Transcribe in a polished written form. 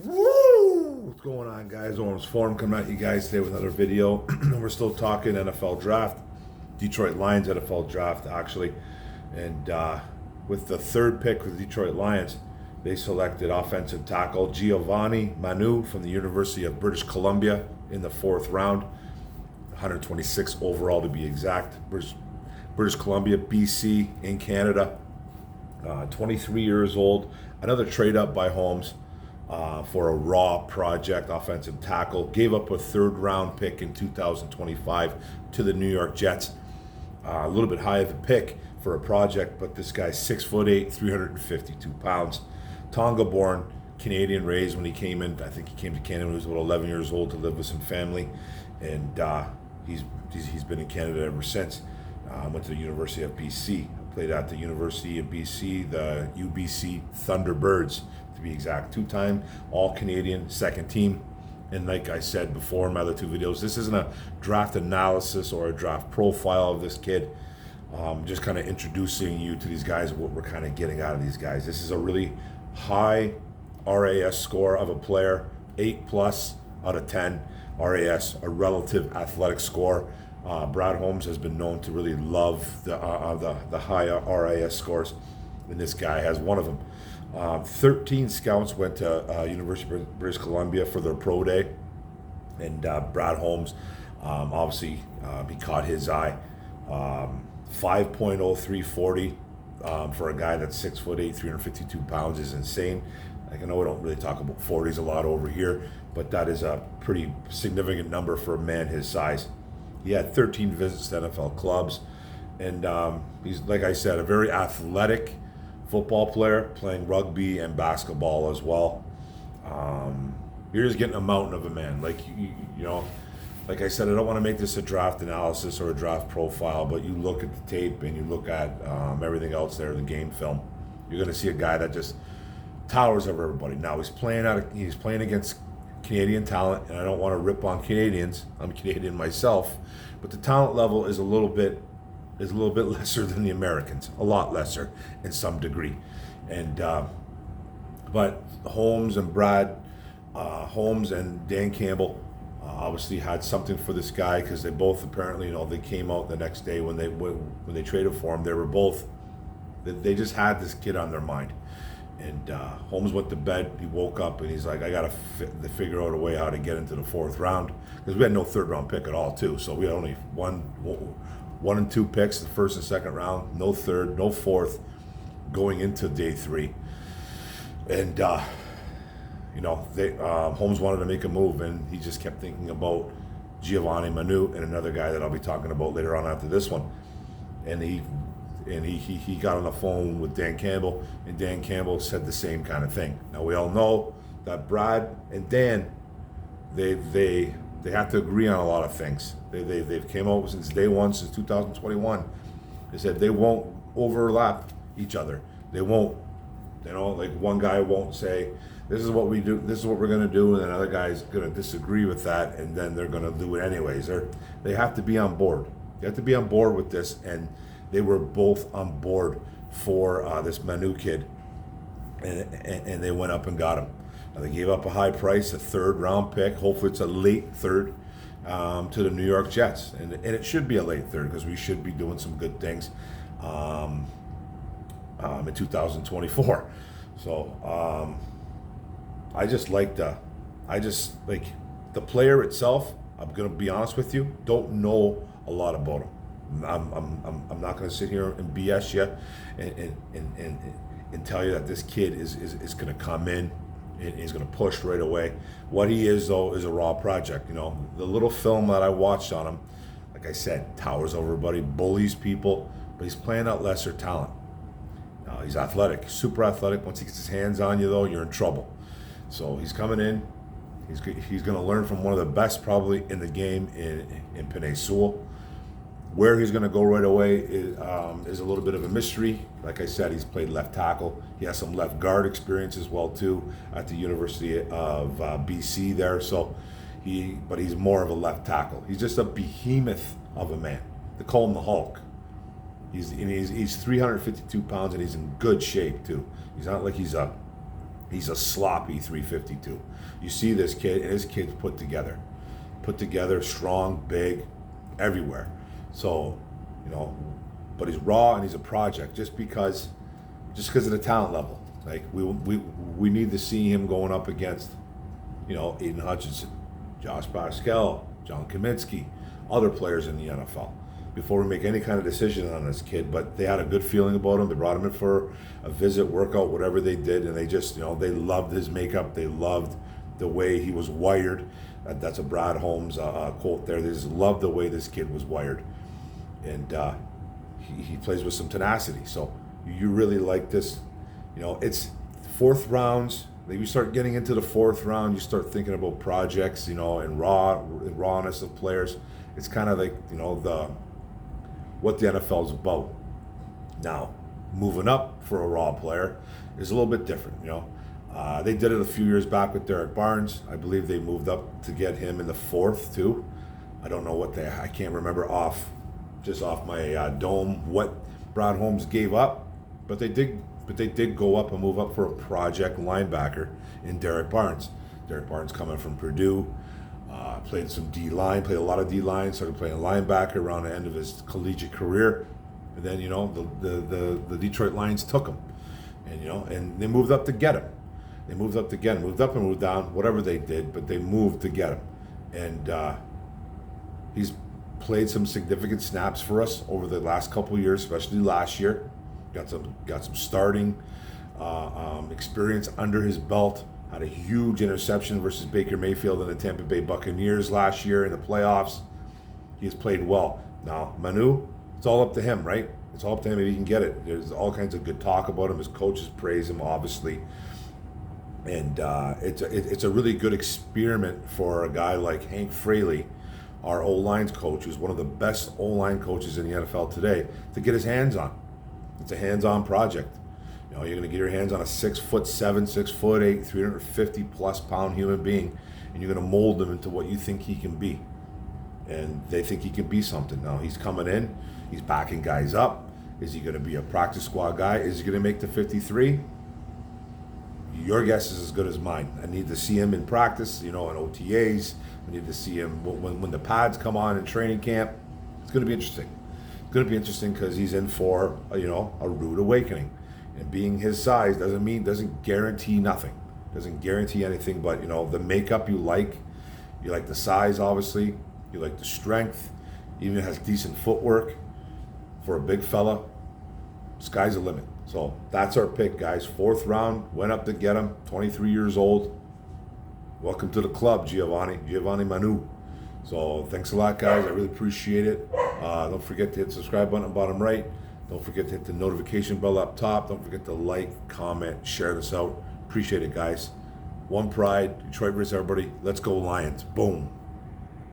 Woo! What's going on, guys? Holmes Forum coming at you guys today with another video. We're still talking NFL draft, Detroit Lions NFL draft, actually. And with the third pick for the Detroit Lions, they selected offensive tackle GIOVANNI Manu from the University of British Columbia in the fourth round, 126 overall to be exact. British Columbia, BC in Canada. 23 years old. Another trade up by Holmes. For a raw project offensive tackle. Gave up a third round pick in 2025 to the New York Jets. A little bit high of a pick for a project, but this guy's 6'8", 352 pounds. Tonga born, Canadian raised when he came in. I think he came to Canada when he was about 11 years old to live with some family. And he's been in Canada ever since. Went to the University of BC. Played at the University of BC, the UBC Thunderbirds, to be exact. Two-time All-Canadian second team. And like I said before in my other two videos, this isn't a draft analysis or a draft profile of this kid. Just kind of introducing you to these guys, what we're kind of getting out of these guys. This is a really high RAS score of a player, 8+ out of 10 RAS, a relative athletic score. Brad Holmes has been known to really love the high RAS scores, and this guy has one of them. 13 scouts went to University of British Columbia for their pro day, and Brad Holmes, obviously, he caught his eye. 5.0340 for a guy that's 6'8", 352 pounds is insane. Like, I know we don't really talk about 40s a lot over here, but that is a pretty significant number for a man his size. He had 13 visits to NFL clubs, and he's, like I said, a very athletic football player, playing rugby and basketball as well. You're just getting a mountain of a man. Like, you know, like I said, I don't want to make this a draft analysis or a draft profile, but you look at the tape and you look at everything else there, the game film, you're going to see a guy that just towers over everybody. Now he's playing against Canadian talent, and I don't want to rip on Canadians. I'm Canadian myself, but the talent level is a little bit lesser than the Americans, a lot lesser in some degree. And but Holmes and Dan Campbell obviously had something for this guy, because they both apparently, they came out the next day when they traded for him. They were both, they just had this kid on their mind. And Holmes went to bed. He woke up and he's like, I got to figure out a way how to get into the fourth round, because we had no third round pick at all too. So we had only one and two picks, the first and second round, no third, no fourth, going into day three. And Holmes wanted to make a move, and he just kept thinking about GIOVANNI Manu and another guy that I'll be talking about later on after this one. And he got on the phone with Dan Campbell, and Dan Campbell said the same kind of thing. Now, we all know that Brad and Dan, they have to agree on a lot of things. They've came out since day one, since 2021. They said they won't overlap each other. They won't, like, one guy won't say, this is what we do, this is what we're going to do, and another guy's going to disagree with that, and then they're going to do it anyways. They have to be on board. They have to be on board with this, and they were both on board for this Manu kid, and they went up and got him. Now, they gave up a high price, a third round pick. Hopefully it's a late third to the New York Jets, and it should be a late third, because we should be doing some good things in 2024. So I just like the player itself. I'm gonna be honest with you, don't know a lot about him. I'm not going to sit here and BS you and tell you that this kid is going to come in and is going to push right away. What he is, though, is a raw project. The little film that I watched on him, like I said, towers over everybody, bullies people, but he's playing out lesser talent. He's athletic, super athletic. Once he gets his hands on you, though, you're in trouble. So he's coming in. He's going to learn from one of the best probably in the game in Penei Sewell. Where he's going to go right away is a little bit of a mystery. Like I said, he's played left tackle. He has some left guard experience as well too at the University of BC there. So but he's more of a left tackle. He's just a behemoth of a man. They call him the Hulk. He's 352 pounds, and he's in good shape too. He's not like he's a He's a sloppy 352. You see this kid, and his kid's put together, strong, big, everywhere. So, you know, but he's raw and he's a project just because of the talent level. Like we need to see him going up against, you know, Aiden Hutchinson, Josh Pascal, John Kaminsky, other players in the NFL before we make any kind of decision on this kid. But they had a good feeling about him. They brought him in for a visit, workout, whatever they did, and they just, you know, they loved his makeup. They loved the way he was wired. That's a Brad Holmes quote there. They just loved the way this kid was wired, and he plays with some tenacity. So you really like this. You know, it's fourth rounds. Like you start getting into the fourth round, you start thinking about projects, you know, and rawness of players. It's kind of like, you know, what the NFL is about. Now, moving up for a raw player is a little bit different, you know. They did it a few years back with Derek Barnes. I believe they moved up to get him in the fourth too. I don't know I can't remember off my dome what Brad Holmes gave up, but they did go up and move up for a project linebacker in Derek Barnes. Derek Barnes coming from Purdue, played some D-line, played a lot of D-line, started playing linebacker around the end of his collegiate career. And then, you know, the Detroit Lions took him. And, you know, and they moved up to get him. They moved up and moved down, whatever they did, but they moved to get him. And he's played some significant snaps for us over the last couple of years, especially last year. Got some starting experience under his belt. Had a huge interception versus Baker Mayfield and the Tampa Bay Buccaneers last year in the playoffs. He has played well. Now, Manu, it's all up to him, right? It's all up to him if he can get it. There's all kinds of good talk about him. His coaches praise him, obviously. And it's a really good experiment for a guy like Hank Fraley, our OLine's coach, who's one of the best OLine coaches in the NFL today, to get his hands on. It's a hands-on project. You know, you're going to get your hands on a 6'7", 6'8", 350 plus pound human being, and you're going to mold him into what you think he can be. And they think he can be something. Now he's coming in, he's backing guys up. Is he going to be a practice squad guy? Is he going to make the 53? Your guess is as good as mine. I need to see him in practice, you know, in OTAs. I need to see him when the pads come on in training camp. It's going to be interesting. It's going to be interesting because he's in for, you know, a rude awakening. And being his size doesn't guarantee nothing. Doesn't guarantee anything, but, you know, the makeup you like the size, obviously. You like the strength. Even has decent footwork for a big fella. Sky's the limit. So that's our pick, guys. Fourth round, went up to get him. 23 years old. Welcome to the club, Giovanni Manu. So thanks a lot, guys. I really appreciate it. Don't forget to hit the subscribe button bottom right. Don't forget to hit the notification bell up top. Don't forget to like, comment, share this out. Appreciate it, guys. One pride, Detroit versus everybody. Let's go Lions. Boom.